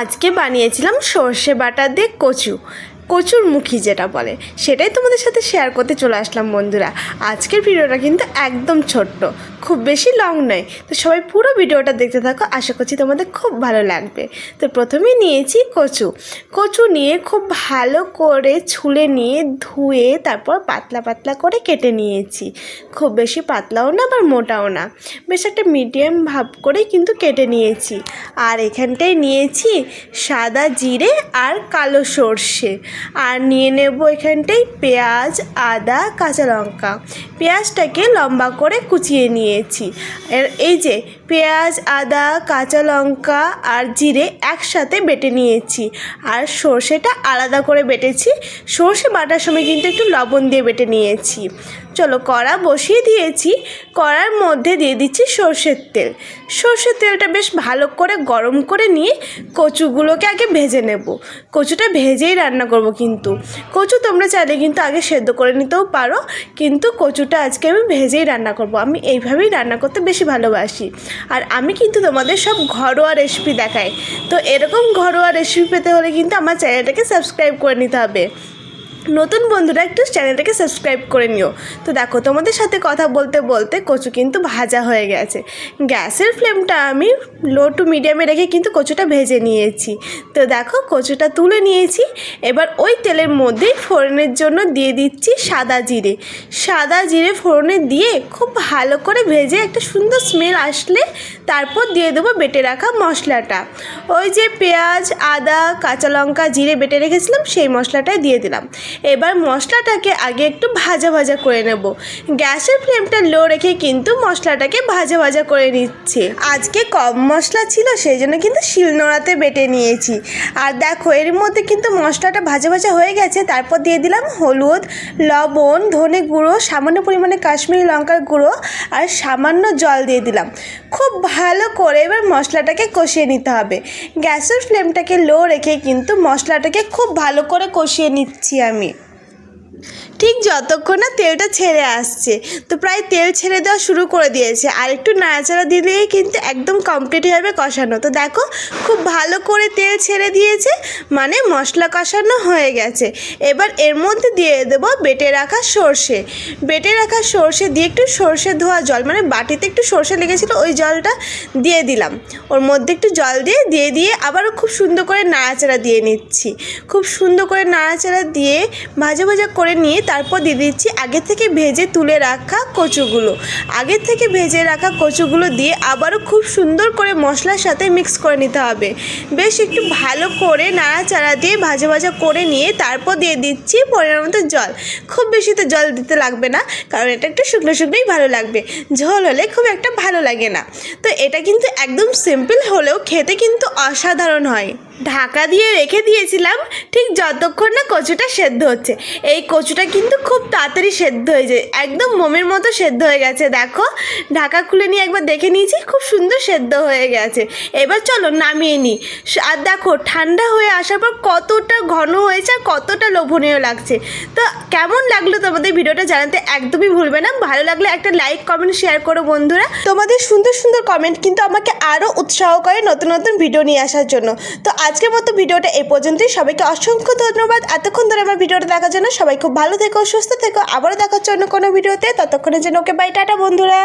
আজকে বানিয়েছিলাম সর্ষে বাটা দিয়ে কচুর মুখী যেটা বলে, সেটাই তোমাদের সাথে শেয়ার করতে চলে আসলাম বন্ধুরা। আজকের ভিডিওটা কিন্তু একদম ছোট্ট, খুব বেশি লং নয়, তো সবাই পুরো ভিডিওটা দেখতে থাকো, আশা করছি তোমাদের খুব ভালো লাগবে। তো প্রথমেই নিয়েছি কচু নিয়ে খুব ভালো করে ছুলে নিয়ে ধুয়ে তারপর পাতলা পাতলা করে কেটে নিয়েছি। খুব বেশি পাতলাও না আবার মোটাও না, বেশ একটা মিডিয়াম ভাব করে কিন্তু কেটে নিয়েছি। আর এখানটায় নিয়েছি সাদা জিরে আর কালো সর্ষে, আর নিয়ে নেব এখানটায় পেঁয়াজ, আদা, কাঁচা লঙ্কা। পেঁয়াজটাকে লম্বা করে কুচিয়ে নিয়েছি। এই যে পেঁয়াজ, আদা, কাঁচা লঙ্কা আর জিরে একসাথে বেটে নিয়েছি, আর সর্ষেটা আলাদা করে বেটেছি। সর্ষে বাটার সময় কিন্তু একটু লবণ দিয়ে বেটে নিয়েছি। চলো, কড়া বসিয়ে দিয়েছি, কড়ার মধ্যে দিয়ে দিচ্ছি সর্ষের তেলটা বেশ ভালো করে গরম করে নিয়ে কচুগুলোকে আগে ভেজে নেব। কচুটা ভেজেই রান্না করব, কিন্তু কচু তোমরা চাইলে কিন্তু আগে সেদ্ধ করে নিতেও পারো, কিন্তু কচুটা আজকে আমি ভেজেই রান্না করব। আমি এইভাবেই রান্না করতে বেশি ভালোবাসি, আর আমি কিন্তু তোমাদের সব ঘরোয়া রেসিপি দেখাই। তো এরকম ঘরোয়া রেসিপি পেতে হলে কিন্তু আমার চ্যানেলটাকে সাবস্ক্রাইব করে নিতে হবে। নতুন বন্ধুরা একটু চ্যানেলটাকে সাবস্ক্রাইব করে নিও। তো দেখো, তোমাদের সাথে কথা বলতে বলতে কচু কিন্তু ভাজা হয়ে গেছে। গ্যাসের ফ্লেমটা আমি লো টু মিডিয়ামে রেখে কিন্তু কচুটা ভেজে নিয়েছি। তো দেখো, কচুটা তুলে নিয়েছি। এবার ওই তেলের মধ্যেই ফোড়নের জন্য দিয়ে দিচ্ছি সাদা জিরে ফোড়নে দিয়ে খুব ভালো করে ভেজে একটা সুন্দর স্মেল আসলে তারপর দিয়ে দেবো বেটে রাখা মশলাটা। ওই যে পেঁয়াজ, আদা, কাঁচা লঙ্কা, জিরে বেটে রেখেছিলাম, সেই মশলাটাই দিয়ে দিলাম। এবার মশলাটাকে আগে একটু ভাজা ভাজা করে নেব। গ্যাসের ফ্লেমটা লো রেখে কিন্তু মশলাটাকে ভাজা ভাজা করে নিচ্ছে। আজকে কম মশলা ছিল, সেই জন্য কিন্তু শিলনোড়াতে বেটে নিয়েছি। আর দেখো, এর মধ্যে কিন্তু মশলাটা ভাজা ভাজা হয়ে গেছে। তারপর দিয়ে দিলাম হলুদ, লবণ, ধনে গুঁড়ো, সামান্য পরিমাণে কাশ্মীরি লঙ্কার গুঁড়ো আর সামান্য জল দিয়ে দিলাম। খুব ভালো করে এবার মশলাটাকে কষিয়ে নিতে হবে। গ্যাসের ফ্লেমটাকে লো রেখে কিন্তু মশলাটাকে খুব ভালো করে কষিয়ে নিচ্ছি আমি, ঠিক যতক্ষণ না তেলটা ছেড়ে আসছে। তো প্রায় তেল ছেড়ে দেওয়া শুরু করে দিয়েছে, আর একটু নাড়াচাড়া দিলেই কিন্তু একদম কমপ্লিট হয়ে যাবে কষানো। তো দেখো, খুব ভালো করে তেল ছেড়ে দিয়েছে, মানে মশলা কষানো হয়ে গেছে। এবার এর মধ্যে দিয়ে দেবো বেটে রাখা সর্ষে দিয়ে একটু সর্ষে ধোয়া জল, মানে বাটিতে একটু সর্ষে লেগেছিলো, ওই জলটা দিয়ে দিলাম। ওর মধ্যে একটু জল দিয়ে আবারও খুব সুন্দর করে নাড়াচাড়া দিয়ে নিচ্ছি। খুব সুন্দর করে নাড়াচাড়া দিয়ে ভাজা ভাজা করে নিয়ে তারপর দিয়ে দিচ্ছি আগে থেকে ভেজে তুলে রাখা কচুগুলো দিয়ে আবারও খুব সুন্দর করে মশলার সাথে মিক্স করে নিতে হবে। বেশ একটু ভালো করে নাড়াচাড়া দিয়ে ভাজা ভাজা করে নিয়ে তারপর দিয়ে দিচ্ছি পরিমাণ মতো জল। খুব বেশি তো জল দিতে লাগবে না, কারণ এটা একটু শুকনো শুকনোই ভালো লাগবে, ঝোল হলে খুব একটা ভালো লাগে না। তো এটা কিন্তু একদম সিম্পল হলেও খেতে কিন্তু অসাধারণ হয়। ঢাকা দিয়ে রেখে দিয়েছিলাম ঠিক যতক্ষণ না কচুটা সেদ্ধ হচ্ছে। এই কচুটা কিন্তু খুব তাড়াতাড়ি সেদ্ধ হয়ে যায়, একদম মোমের মতো সেদ্ধ হয়ে গেছে। দেখো, ঢাকা খুলে নিয়ে একবার দেখে নিয়েছি, খুব সুন্দর সেদ্ধ হয়ে গেছে। এবার চলো নামিয়ে নিই। আর দেখো, ঠান্ডা হয়ে আসার পর কতটা ঘন হয়েছে আর কতটা লোভনীয় লাগছে। তো কেমন লাগলো তোমাদের ভিডিওটা জানাতে একদমই ভুলবে না। ভালো লাগলে একটা লাইক, কমেন্ট, শেয়ার করো বন্ধুরা। তোমাদের সুন্দর সুন্দর কমেন্ট কিন্তু আমাকে আরও উৎসাহ করে নতুন নতুন ভিডিও নিয়ে আসার জন্য। তো আজকের মতো ভিডিওটা এই পর্যন্তই। সবাইকে অসংখ্য ধন্যবাদ এতক্ষণ ধরে আমার ভিডিওটা দেখার জন্য। সবাই খুব ভালো থেকো, সুস্থ থেকো, আবারও দেখার জন্য কোনো ভিডিওতে। ততক্ষণের জন্য ওকে বাই, টাটা বন্ধুরা।